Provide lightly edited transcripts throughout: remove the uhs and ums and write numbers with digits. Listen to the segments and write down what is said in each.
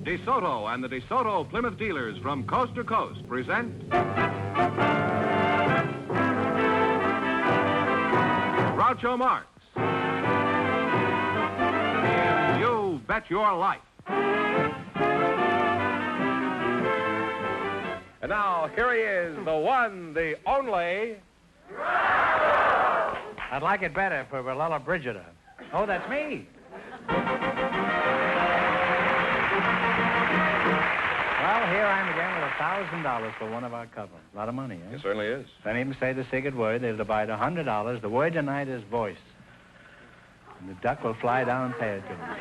DeSoto and the DeSoto Plymouth dealers from coast to coast present Groucho Marx. You Bet Your Life. And now, here he is, the one, the only... I'd like it better if it were Lola Brigida. Oh, that's me. Well, here I am again with $1,000 for one of our couples. A lot of money, eh? It certainly is. If any of them say the secret word, they'll divide $100. The word tonight is voice. And the duck will fly down and pay it to them.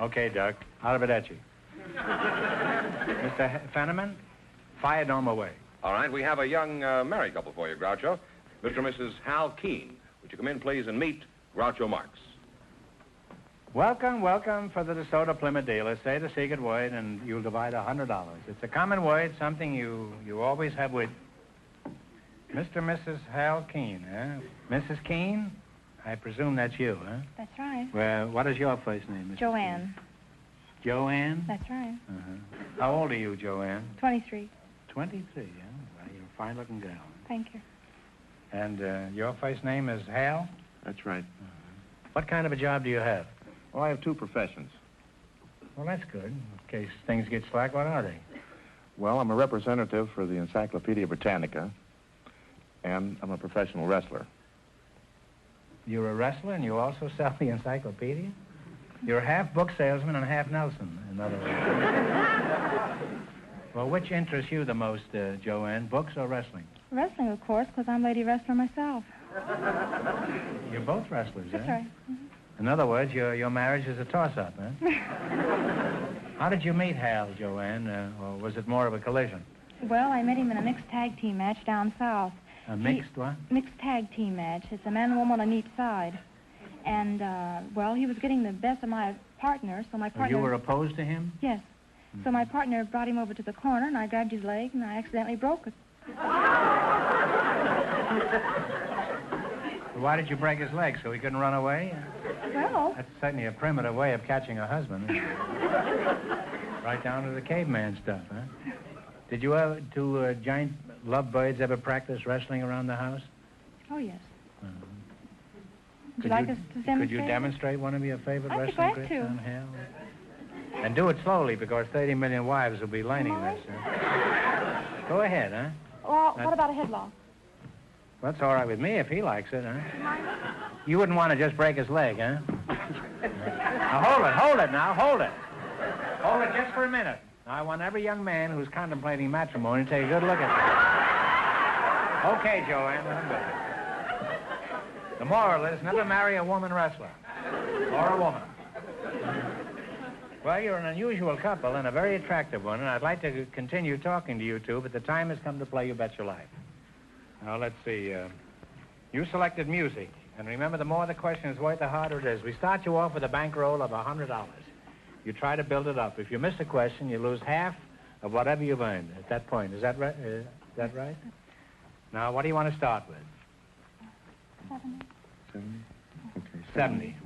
Okay, duck. Arrivederci. Mr. Fenneman, fire dome away. All right, we have a young married couple for you, Groucho. Mr. and Mrs. Hal Keene. Would you come in, please, and meet Groucho Marx? Welcome, welcome for the DeSoto Plymouth dealer. Say the secret word, and you'll divide $100. It's a common word, something you always have with Mr. and Mrs. Hal Keene, eh? Mrs. Keene, I presume that's you, huh? That's right. Well, what is your first name, Mrs. Joanne. Keene? Joanne? That's right. Uh-huh. How old are you, Joanne? 23. 23, yeah? Well, you're a fine-looking girl. Thank you. And your first name is Hal? That's right. Uh-huh. What kind of a job do you have? Well, I have two professions. Well, that's good. In case things get slack, what are they? Well, I'm a representative for the Encyclopedia Britannica, and I'm a professional wrestler. You're a wrestler and you also sell the encyclopedia? You're half book salesman and half Nelson, in other words. Well, which interests you the most, Joanne, books or wrestling? Wrestling, of course, because I'm lady wrestler myself. You're both wrestlers, That's eh? right. In other words, your marriage is a toss-up, eh? How did you meet Hal, Joanne? Or was it more of a collision? Well, I met him in a mixed tag team match down south. A mixed what? Mixed tag team match. It's a man and woman on each side. And, well, he was getting the best of my partner, so my partner... You were opposed to him? Yes. So my partner brought him over to the corner, and I grabbed his leg, and I accidentally broke it. Why did you break his leg, so he couldn't run away? Well... That's certainly a primitive way of catching a husband. Right down to the caveman stuff, huh? Did you ever, two giant lovebirds, ever practice wrestling around the house? Oh, yes. Uh-huh. Would you like us to demonstrate? Could you demonstrate one of your favorite I'd be wrestling glad tricks to. on Hal? And do it slowly, because 30 million wives will be learning All right. this. Huh? Go ahead, huh? Well, what about a headlock? Well, that's all right with me if he likes it, huh? You wouldn't want to just break his leg, huh? Now, hold it now, hold it. Hold it just for a minute. Now, I want every young man who's contemplating matrimony to take a good look at this. Okay, Joanne, let him go. The moral is never marry a woman wrestler. Or a woman. Well, you're an unusual couple and a very attractive one, and I'd like to continue talking to you two, but the time has come to play You Bet Your Life. Now, let's see. You selected music. And remember, the more the question is worth, the harder it is. We start you off with a bankroll of $100. You try to build it up. If you miss a question, you lose half of whatever you've earned at that point. Is that right? Now, what do you want to start with? 70. Okay. 70.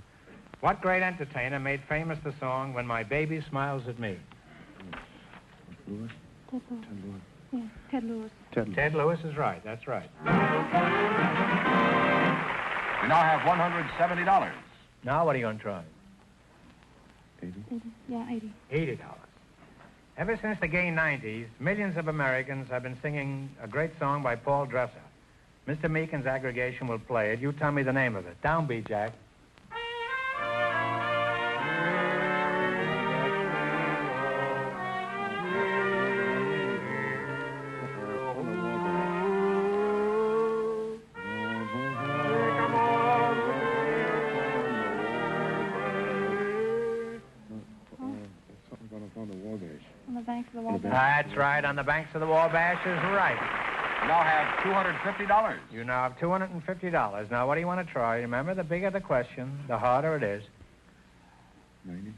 What great entertainer made famous the song When My Baby Smiles at Me? Lewis? Ted Lewis. Ted Lewis. Yeah, Ted Lewis. Ted Lewis is right. That's right. You now have $170. Now, what are you going to try? 80. 80. Yeah, 80. $80. Ever since the gay 90s, millions of Americans have been singing a great song by Paul Dresser. Mr. Meekin's aggregation will play it. You tell me the name of it. Downbeat, Jack. On the banks of the Wabash. That's right. On the banks of the Wabash is right. You now have $250. You now have $250. Now, what do you want to try? Remember, the bigger the question, the harder it is. 90.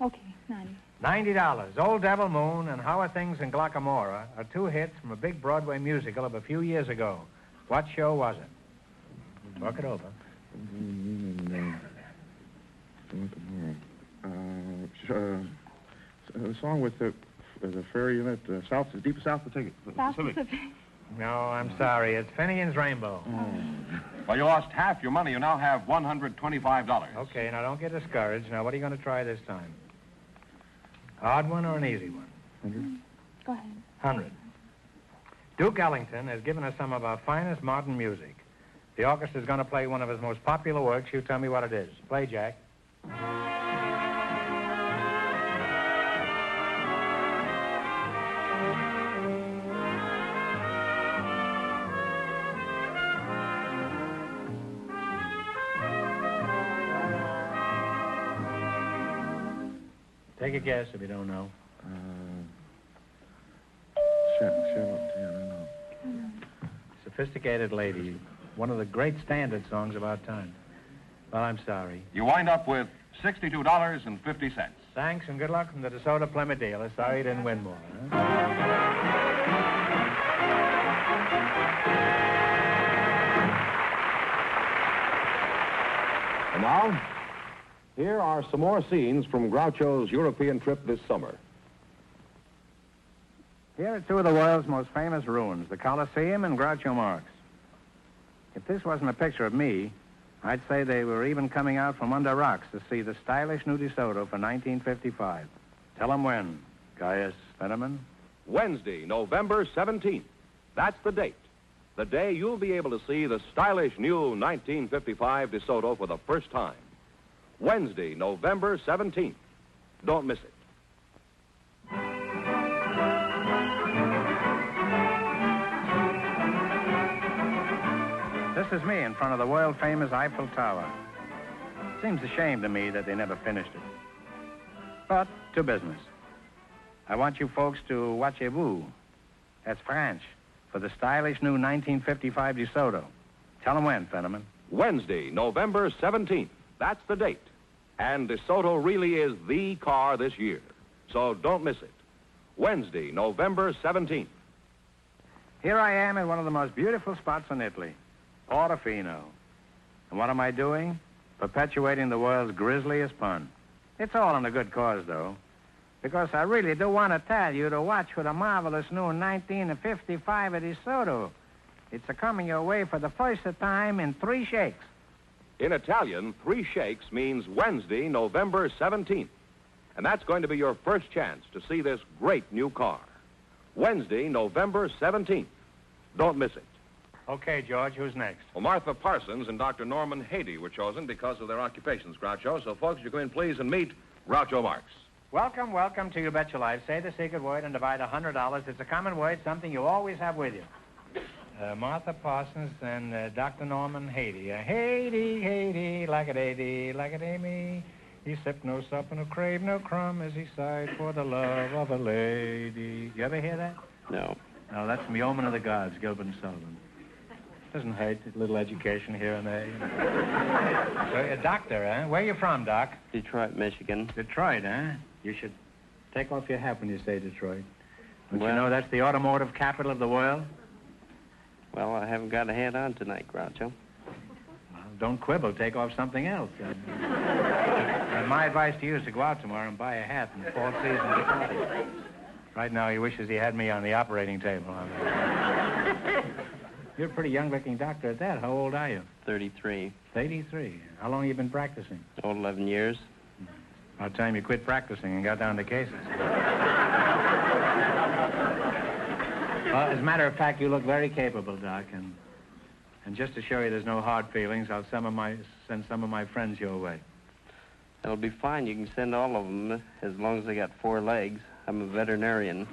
Okay, 90. $90. Old Devil Moon and How Are Things in Glockamora are two hits from a big Broadway musical of a few years ago. What show was it? Talk it over. Tomorrow. the song with the ferry in it, South, the Deep South Pacific. South Pacific. No, I'm sorry. It's Finian's Rainbow. Well, you lost half your money. You now have $125. Okay, now don't get discouraged. Now, what are you going to try this time? Hard one or an easy one? 100. Go ahead. 100. Duke Ellington has given us some of our finest modern music. The orchestra is going to play one of his most popular works. You tell me what it is. Play, Jack. Take a guess if you don't know. Charlotte, yeah, I know. Sophisticated Lady. One of the great standard songs of our time. Well, I'm sorry. You wind up with $62.50. Thanks and good luck from the DeSoto Plymouth dealer. Sorry you didn't win more. Huh? And now, here are some more scenes from Groucho's European trip this summer. Here are two of the world's most famous ruins, the Colosseum and Groucho Marx. If this wasn't a picture of me, I'd say they were even coming out from under rocks to see the stylish new DeSoto for 1955. Tell them when, Gaius Fenneman. Wednesday, November 17th. That's the date. The day you'll be able to see the stylish new 1955 DeSoto for the first time. Wednesday, November 17th. Don't miss it. This is me in front of the world-famous Eiffel Tower. Seems a shame to me that they never finished it. But to business. I want you folks to watchez-vous. That's French for the stylish new 1955 DeSoto. Tell them when, Fenneman. Wednesday, November 17th. That's the date. And DeSoto really is the car this year. So don't miss it. Wednesday, November 17th. Here I am in one of the most beautiful spots in Italy, Portofino. And what am I doing? Perpetuating the world's grisliest pun. It's all in a good cause, though. Because I really do want to tell you to watch for the marvelous new 1955 DeSoto. It's coming your way for the first time in 3 shakes. In Italian, 3 shakes means Wednesday, November 17th. And that's going to be your first chance to see this great new car. Wednesday, November 17th. Don't miss it. Okay, George, who's next? Well, Martha Parsons and Dr. Norman Haiti were chosen because of their occupations, Groucho. So, folks, you come in, please, and meet Groucho Marx. Welcome, welcome to You Bet Your Life. Say the secret word and divide $100. It's a common word, something you always have with you. Martha Parsons and Dr. Norman Haiti. Haiti, Haiti, like a day, like a day me. He sipped no sup and no crave no crumb as he sighed for the love of a lady. You ever hear that? No. No, that's from the Omen of the Gods, Gilbert and Sullivan. Doesn't hurt, a little education here and there. You know. So, a doctor, huh? Where you from, Doc? Detroit, Michigan. Detroit, huh? You should take off your hat when you say Detroit. Don't Well- you know that's the automotive capital of the world? Well, I haven't got a hat on tonight, Groucho. Well, don't quibble. Take off something else. And my advice to you is to go out tomorrow and buy a hat in the fall season Detroit. Right now, he wishes he had me on the operating table. You're a pretty young-looking doctor at that. How old are you? 33. 33. How long have you been practicing? Old 11 years. About time you quit practicing and got down to cases. Well, as a matter of fact, you look very capable, Doc, and just to show you there's no hard feelings, I'll send some of my friends your way. That'll be fine. You can send all of them as long as they got 4 legs. I'm a veterinarian.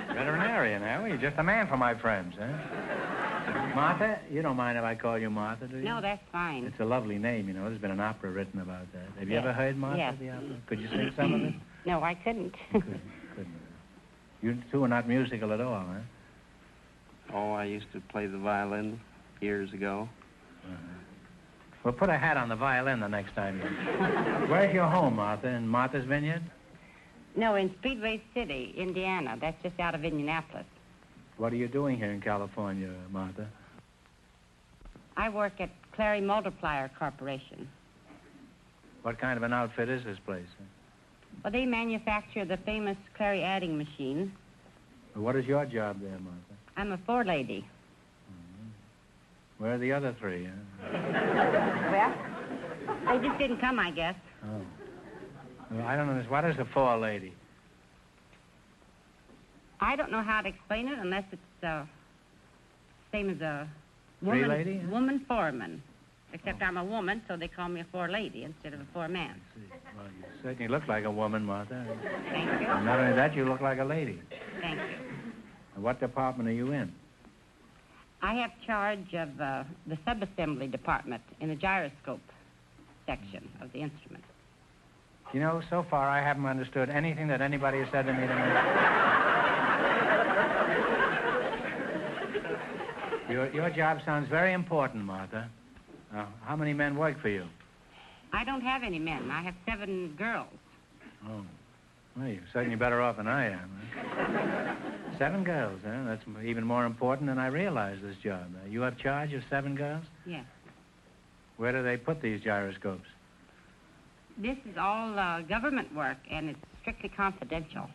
Veterinarian, huh? Well, you're just a man for my friends, huh? Martha, you don't mind if I call you Martha, do you? No, that's fine. It's a lovely name, you know. There's been an opera written about that. Have you Yes. ever heard Martha, Yes. the opera? Could you sing some of it? No, I couldn't. Couldn't. You two are not musical at all, huh? Oh, I used to play the violin years ago. Well, put a hat on the violin the next time you... Where's your home, Martha? In Martha's Vineyard? No, in Speedway City, Indiana. That's just out of Indianapolis. What are you doing here in California, Martha? I work at Clary Multiplier Corporation. What kind of an outfit is this place? Well, they manufacture the famous Clary adding machine. Well, what is your job there, Martha? I'm a forelady. Where are the other three? Well, they just didn't come, I guess. Oh. Well, I don't know. What is a forelady? I don't know how to explain it unless it's same as a Free lady, huh? woman foreman. Except I'm a woman, so they call me a forelady instead of a foreman. Well, you certainly look like a woman, Martha. Thank you. And not only that, you look like a lady. Thank you. And what department are you in? I have charge of the subassembly department in the gyroscope section of the instrument. You know, so far I haven't understood anything that anybody has said to me tonight. Your job sounds very important, Martha. How many men work for you? I don't have any men. I have 7 girls. Oh. Well, you're certainly better off than I am. Huh? 7 girls, huh? That's even more important than I realized, this job. You have charge of 7 girls? Yes. Where do they put these gyroscopes? This is all government work, and it's strictly confidential.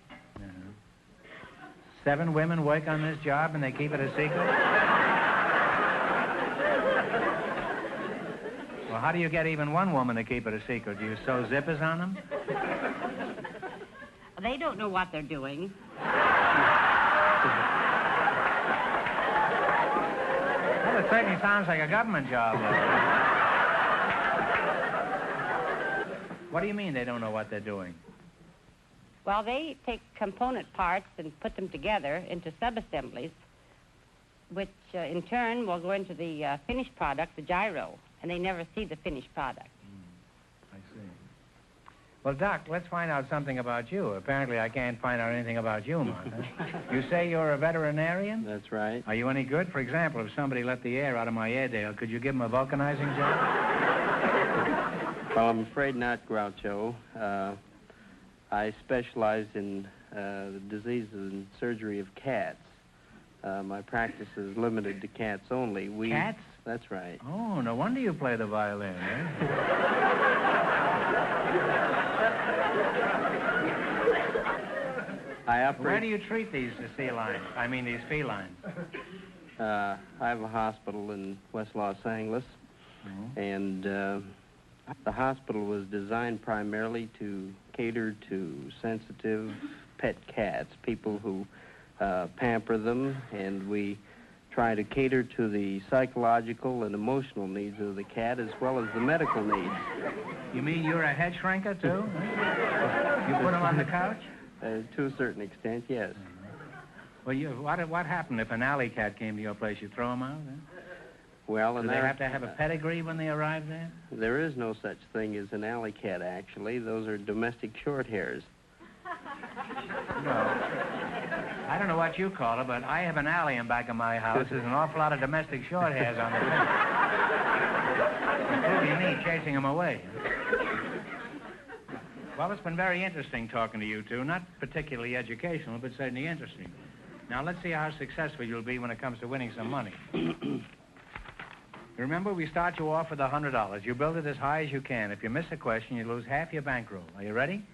7 women work on this job, and they keep it a secret? Well, how do you get even one woman to keep it a secret? Do you sew zippers on them? They don't know what they're doing. Well, it certainly sounds like a government job. What do you mean they don't know what they're doing? Well, they take component parts and put them together into subassemblies, which in turn will go into the finished product, the gyro, and they never see the finished product. I see. Well, Doc, let's find out something about you. Apparently, I can't find out anything about you, Martha. You say you're a veterinarian? That's right. Are you any good? For example, if somebody let the air out of my Airedale, could you give him a vulcanizing job? Well, I'm afraid not, Groucho. I specialize in the diseases and surgery of cats. My practice is limited to cats only. Cats? That's right. Oh, no wonder you play the violin, eh? Where do you treat these felines? I have a hospital in West Los Angeles, and the hospital was designed primarily to cater to sensitive pet cats, people who pamper them, and we try to cater to the psychological and emotional needs of the cat as well as the medical needs. You mean you're a head shrinker, too? You put them on the couch? To a certain extent, yes. Well, what happened if an alley cat came to your place? You throw them out, then? Well, Do they have to have a pedigree when they arrive there? There is no such thing as an alley cat, actually. Those are domestic short hairs. No. I don't know what you call it, but I have an alley in back of my house. There's an awful lot of domestic short hairs on the fence. Including me chasing them away. Well, it's been very interesting talking to you two. Not particularly educational, but certainly interesting. Now, let's see how successful you'll be when it comes to winning some money. Remember, we start you off with $100. You build it as high as you can. If you miss a question, you lose half your bankroll. Are you ready?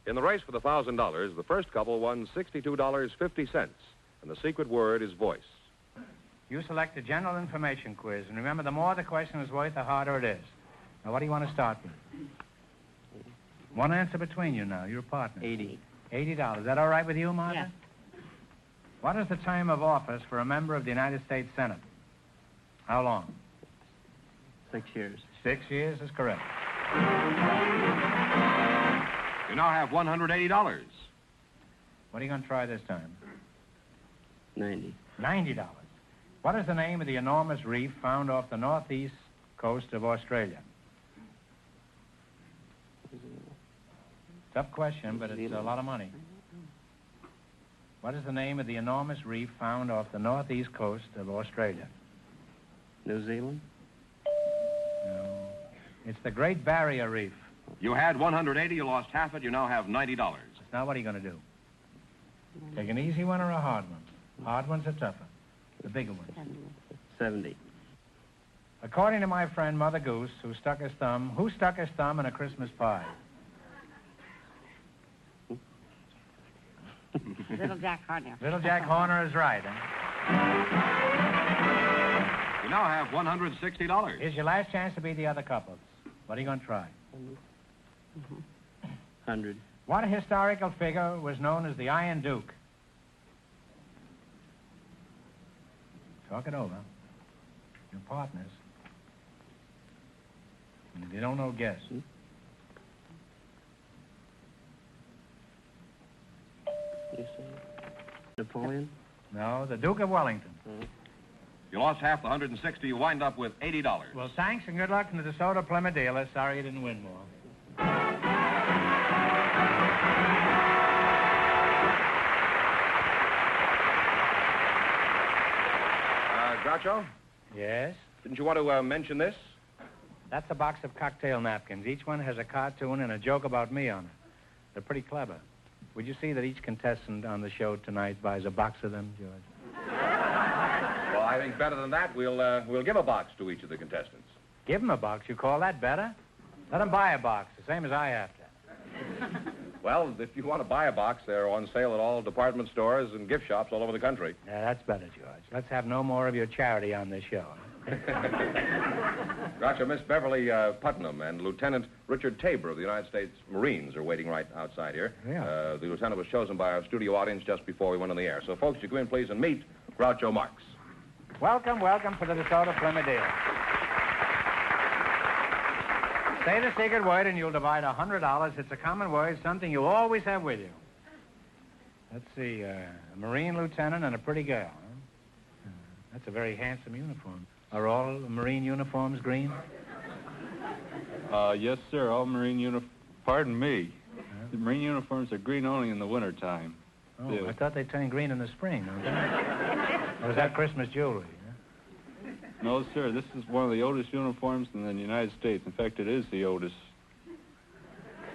In the race for the $1,000, the first couple won $62.50, and the secret word is voice. You select a general information quiz, and remember, the more the question is worth, the harder it is. Now, what do you want to start with? One answer between you now. You're partners. 80. $80. Is that all right with you, Martha? Yes. What is the term of office for a member of the United States Senate? How long? 6 years. 6 years is correct. You now have $180. What are you going to try this time? 90. $90. What is the name of the enormous reef found off the northeast coast of Australia? Tough question, but it's a lot of money. What is the name of the enormous reef found off the northeast coast of Australia? New Zealand? No. It's the Great Barrier Reef. You had $180, you lost half it, you now have $90. Now, what are you going to do? Take an easy one or a hard one? Hard ones are tougher. The bigger ones. 70. According to my friend Mother Goose, who stuck his thumb in a Christmas pie? Little Jack Horner. Little Jack Horner is right. You now have $160. Here's your last chance to beat the other couples. What are you going to try? 100. What historical figure was known as the Iron Duke? Talk it over. Your partners. And if you don't know, guess. You say Napoleon? No, the Duke of Wellington. You lost half the 160. You wind up with $80. Well, thanks and good luck from the DeSoto Plymouth dealer. Sorry you didn't win more. Groucho, Yes? didn't you want to mention this? That's a box of cocktail napkins. Each one has a cartoon and a joke about me on it. They're pretty clever. Would you see that each contestant on the show tonight buys a box of them, George? Well, I think better than that, we'll give a box to each of the contestants. Give them a box. You call that better? Let them buy a box, the same as I have to. Well, if you want to buy a box, they're on sale at all department stores and gift shops all over the country. Yeah, that's better, George. Let's have no more of your charity on this show. Groucho, Miss Beverly Putnam and Lieutenant Richard Tabor of the United States Marines are waiting right outside here. Yeah. The lieutenant was chosen by our studio audience just before we went on the air. So, folks, you come in, please, and meet Groucho Marx. Welcome, welcome to the DeSoto Plymouth dealer. Say the secret word and you'll divide $100. It's a common word, something you always have with you. Let's see, a Marine lieutenant and a pretty girl. Huh? That's a very handsome uniform. Are all Marine uniforms green? Yes, sir. All Marine uniforms. Pardon me. The Marine uniforms are green only in the wintertime. Oh, I thought they turned green in the spring. Or was that Christmas jewelry? No, sir. This is one of the oldest uniforms in the United States. In fact, it is the oldest.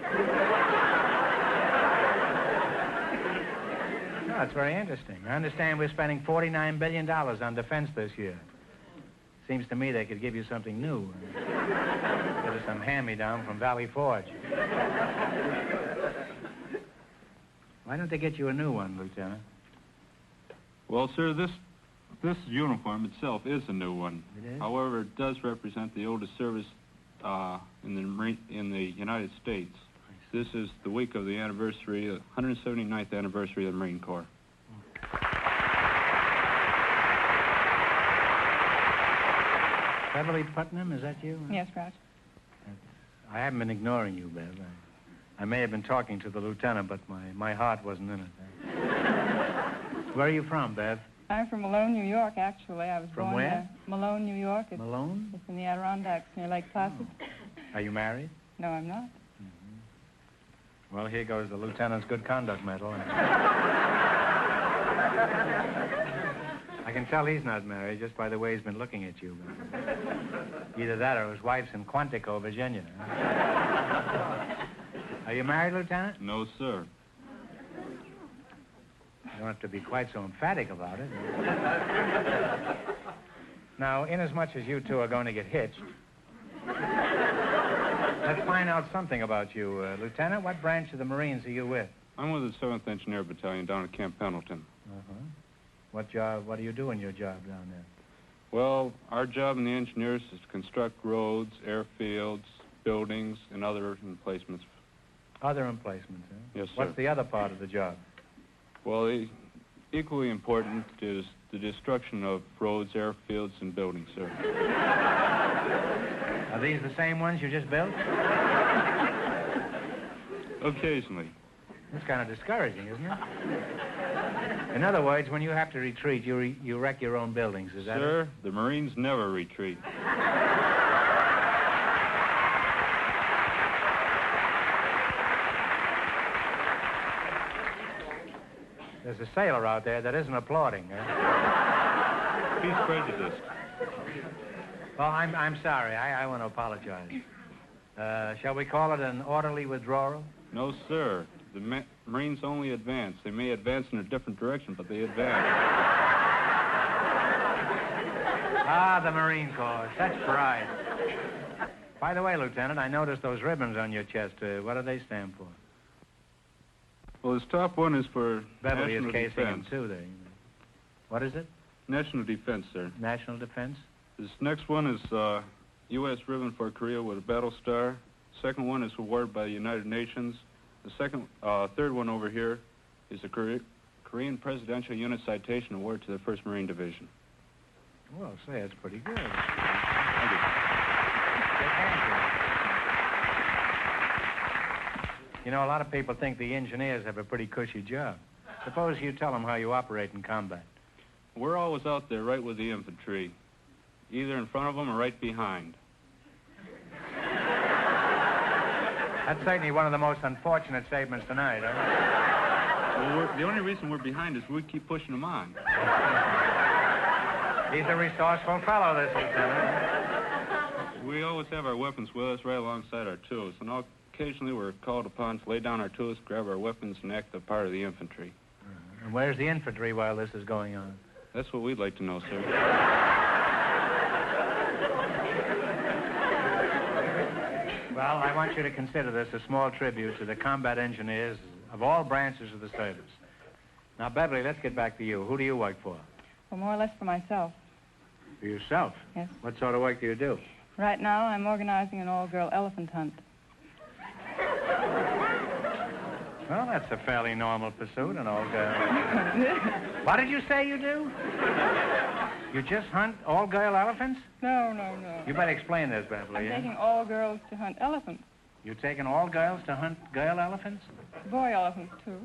Oh, that's very interesting. I understand we're spending $49 billion on defense this year. Seems to me they could give you something new. Give us some hand-me-down from Valley Forge. Why don't they get you a new one, Lieutenant? Well, sir, this uniform itself is a new one. It is? However, it does represent the oldest service in the United States. This is the week of the anniversary, 179th anniversary of the Marine Corps. Beverly Putnam, is that you? Yes, Grouch. I haven't been ignoring you, Bev. I may have been talking to the lieutenant, but my heart wasn't in it. Where are you from, Bev? I'm from Malone, New York, actually. I was From born where? there. Malone, New York. Malone? It's in the Adirondacks near Lake Placid. Are you married? No, I'm not. Well, here goes the lieutenant's good conduct medal. I can tell he's not married just by the way he's been looking at you. Either that or his wife's in Quantico, Virginia. Are you married, Lieutenant? No, sir. You don't have to be quite so emphatic about it. Now, inasmuch as you two are going to get hitched, let's find out something about you. Lieutenant, what branch of the Marines are you with? I'm with the 7th Engineer Battalion down at Camp Pendleton. Uh-huh. What do you do in your job down there? Well, our job in the engineers is to construct roads, airfields, buildings, and other emplacements. Other emplacements, huh? Yes, sir. What's the other part of the job? Well, equally important is the destruction of roads, airfields, and buildings, sir. Are these the same ones you just built? Occasionally. That's kind of discouraging, isn't it? In other words, when you have to retreat, you wreck your own buildings, is that it? Sir, the Marines never retreat. There's a sailor out there that isn't applauding, huh? He's prejudiced. Well, I'm sorry. I want to apologize. Shall we call it an orderly withdrawal? No, sir. The Marines only advance. They may advance in a different direction, but they advance. Ah, the Marine Corps. Such pride. By the way, Lieutenant, I noticed those ribbons on your chest. What do they stand for? Well, this top one is for Beverly national is casing defense. him, too, there. What is it? National defense, sir. National defense? This next one is U.S. ribbon for Korea with a battle star. Second one is awarded by the United Nations. The third one over here is the Korean Presidential Unit Citation Award to the 1st Marine Division. Well, say, it's pretty good. Thank you. You know, a lot of people think the engineers have a pretty cushy job. Suppose you tell them how you operate in combat. We're always out there right with the infantry, either in front of them or right behind. That's certainly one of the most unfortunate statements tonight, huh? Well, the only reason we're behind is we keep pushing them on. He's a resourceful fellow, this lieutenant. We always have our weapons with us right alongside our tools, and occasionally we're called upon to lay down our tools, grab our weapons, and act the part of the infantry. And where's the infantry while this is going on? That's what we'd like to know, sir. Well, I want you to consider this a small tribute to the combat engineers of all branches of the service. Now, Beverly, let's get back to you. Who do you work for? Well, more or less for myself. For yourself? Yes. What sort of work do you do? Right now, I'm organizing an all-girl elephant hunt. Well, that's a fairly normal pursuit, an all-girl. What did you say you do? You just hunt all-girl elephants? No, no, no. You better explain this, I'm Beverly. taking all girls to hunt elephants. You're taking all girls to hunt girl elephants? Boy elephants, too.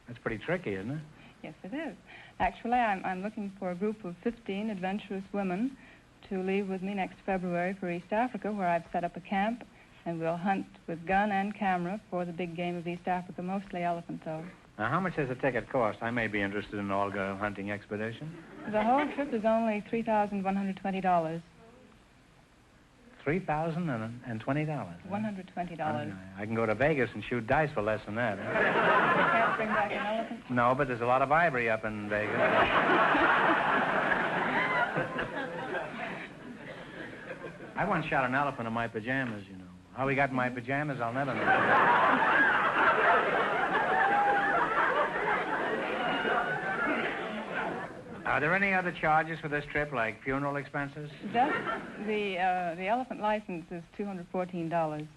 That's pretty tricky, isn't it? Yes, it is. Actually, I'm looking for a group of 15 adventurous women to leave with me next February for East Africa, where I've set up a camp, and we'll hunt with gun and camera for the big game of East Africa, mostly elephant, though. Now, how much does a ticket cost? I may be interested in an all-girl hunting expedition. The whole trip is only $3,120. $3,020? $120. I can go to Vegas and shoot dice for less than that. You can't bring back an elephant? No, but there's a lot of ivory up in Vegas. I once shot an elephant in my pajamas, you know. How he got in my pajamas, I'll never know. Are there any other charges for this trip, like funeral expenses? The elephant license is $214.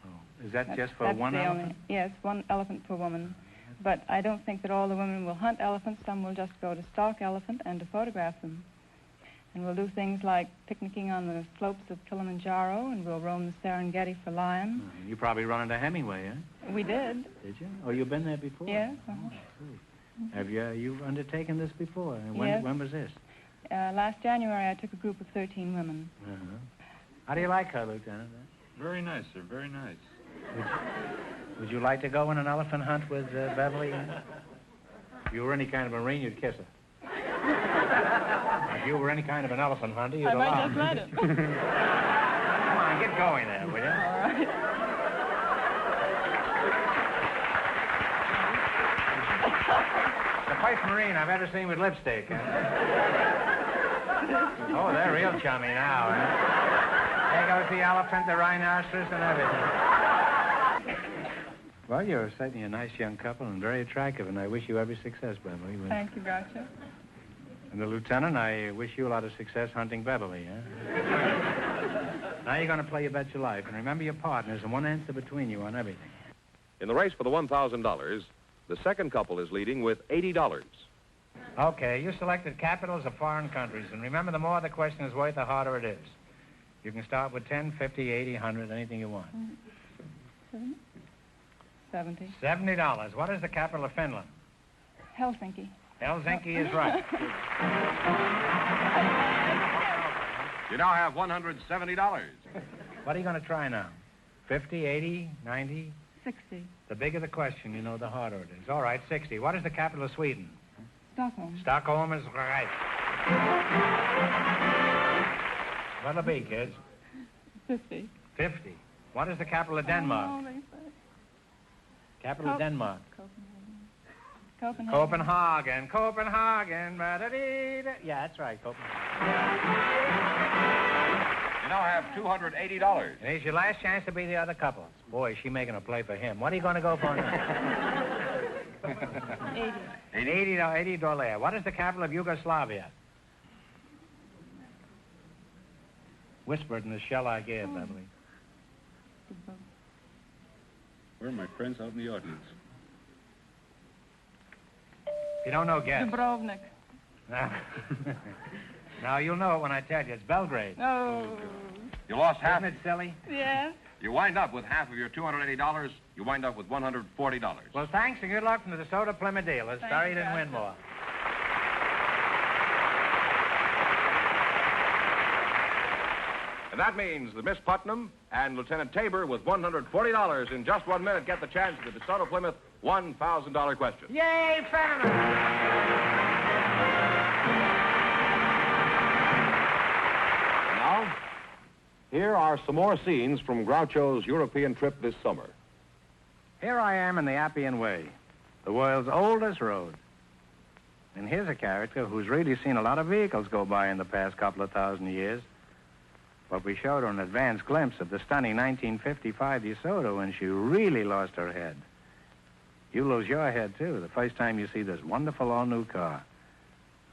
Oh, is that just for one elephant? Yes, one elephant per woman. But I don't think that all the women will hunt elephants. Some will just go to stalk elephant and to photograph them. And we'll do things like picnicking on the slopes of Kilimanjaro, and we'll roam the Serengeti for lion. You probably run into Hemingway, huh? We did. Did you? Oh, you've been there before? Yes. Have you've undertaken this before? Yes. When was this? Last January, I took a group of 13 women. Uh-huh. How do you like her, Lieutenant? Very nice, sir, very nice. Would you like to go on an elephant hunt with Beverly? If you were any kind of a Marine, you'd kiss her. If you were any kind of an elephant hunter, you'd allow I might just let him. Come on, get going there, will you? All right. The first Marine I've ever seen with lipstick. Huh? Oh, they're real chummy now. Huh? There goes the elephant, the rhinoceros, and everything. Well, you're certainly a nice young couple and very attractive, and I wish you every success, Beverly. Thank you, Groucho. And the Lieutenant, I wish you a lot of success hunting Beverly, huh? Now you're going to play You Bet Your Life, and remember your partners and one answer between you on everything. In the race for the $1,000, the second couple is leading with $80. Okay, you selected capitals of foreign countries, and remember, the more the question is worth, the harder it is. You can start with 10, 50, 80, 100, anything you want. 70. $70. What is the capital of Finland? Helsinki. Helsinki is right. You now have $170. What are you going to try now? 50, 80, 90? 60. The bigger the question, you know, the harder it is. All right, 60. What is the capital of Sweden? Stockholm. Stockholm is right. What'll it be, kids? 50. 50. What is the capital of Denmark? Oh, they say. Capital of Denmark. Copenhagen. Copenhagen. Copenhagen, Copenhagen. Ba-da-dee-da. Yeah, that's right, Copenhagen. You now have $280. And here's your last chance to be the other couple. Boy, is she making a play for him. What are you going to go for now? 80. $80. What is the capital of Yugoslavia? Whisper it in the shell I gave, Beverly. Where are my friends out in the audience? If you don't know, guess. Dubrovnik. Now, you'll know it when I tell you. It's Belgrade. Oh. You lost half. Isn't it silly? Yes. You wind up with half of your $280. You wind up with $140. Well, thanks and good luck from the DeSoto Plymouth dealers. Thank Sorry you, you didn't win Doctor. more. And that means that Miss Putnam and Lieutenant Tabor with $140 in just 1 minute get the chance at the DeSoto Plymouth $1,000 question. Yay, Fenneman! Now, here are some more scenes from Groucho's European trip this summer. Here I am in the Appian Way, the world's oldest road. And here's a character who's really seen a lot of vehicles go by in the past couple of thousand years. But we showed her an advanced glimpse of the stunning 1955 DeSoto, and she really lost her head. You lose your head, too, the first time you see this wonderful all-new car.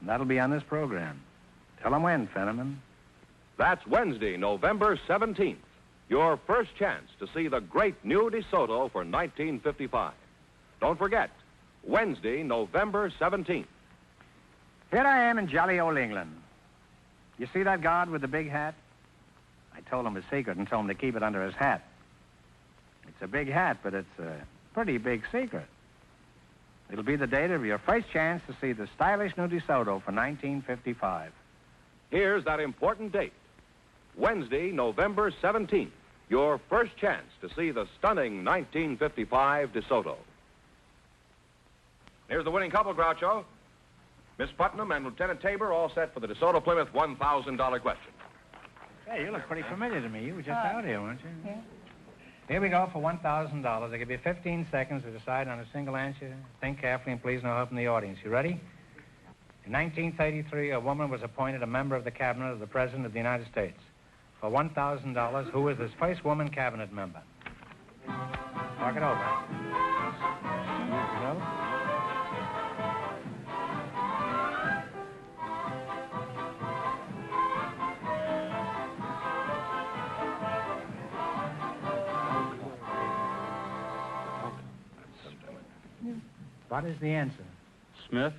And that'll be on this program. Tell them when, Fenneman. That's Wednesday, November 17th. Your first chance to see the great new DeSoto for 1955. Don't forget, Wednesday, November 17th. Here I am in jolly old England. You see that guard with the big hat? I told him a secret and told him to keep it under his hat. It's a big hat, but it's a pretty big secret. It'll be the date of your first chance to see the stylish new DeSoto for 1955. Here's that important date. Wednesday, November 17th. Your first chance to see the stunning 1955 DeSoto. Here's the winning couple, Groucho. Miss Putnam and Lieutenant Tabor all set for the DeSoto Plymouth $1,000 question. Hey, you look pretty familiar to me. You were just out here, weren't you? Yeah. Here we go for $1,000. I'll give you 15 seconds to decide on a single answer. Think carefully and please no help from the audience. You ready? In 1933, a woman was appointed a member of the cabinet of the President of the United States. For $1,000, who was this first woman cabinet member? Talk it over. No? What is the answer? Smith?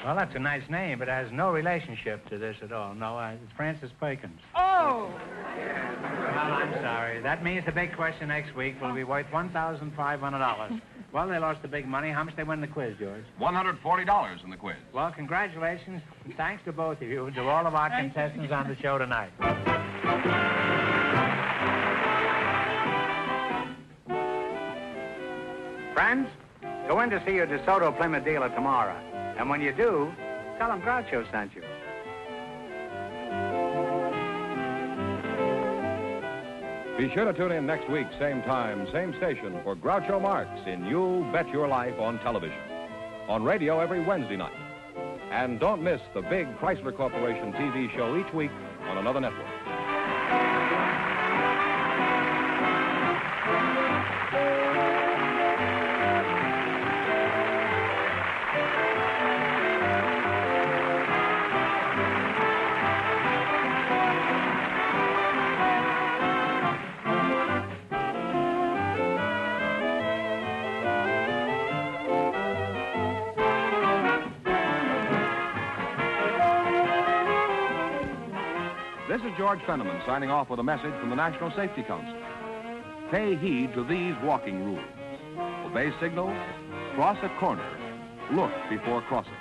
Well, that's a nice name, but it has no relationship to this at all. No, it's Francis Perkins. Oh! Well, I'm sorry. That means the big question next week will be worth $1,500. Well, they lost the big money. How much they win the quiz, George? $140 in the quiz. Well, congratulations. And thanks to both of you and to all of our contestants on the show tonight. Friends, go in to see your DeSoto Plymouth dealer tomorrow. And when you do, tell them Groucho sent you. Be sure to tune in next week, same time, same station, for Groucho Marx in You Bet Your Life on television. On radio every Wednesday night. And don't miss the big Chrysler Corporation TV show each week on another network. This is George Fenneman signing off with a message from the National Safety Council. Pay heed to these walking rules. Obey signals, cross a corner, look before crossing.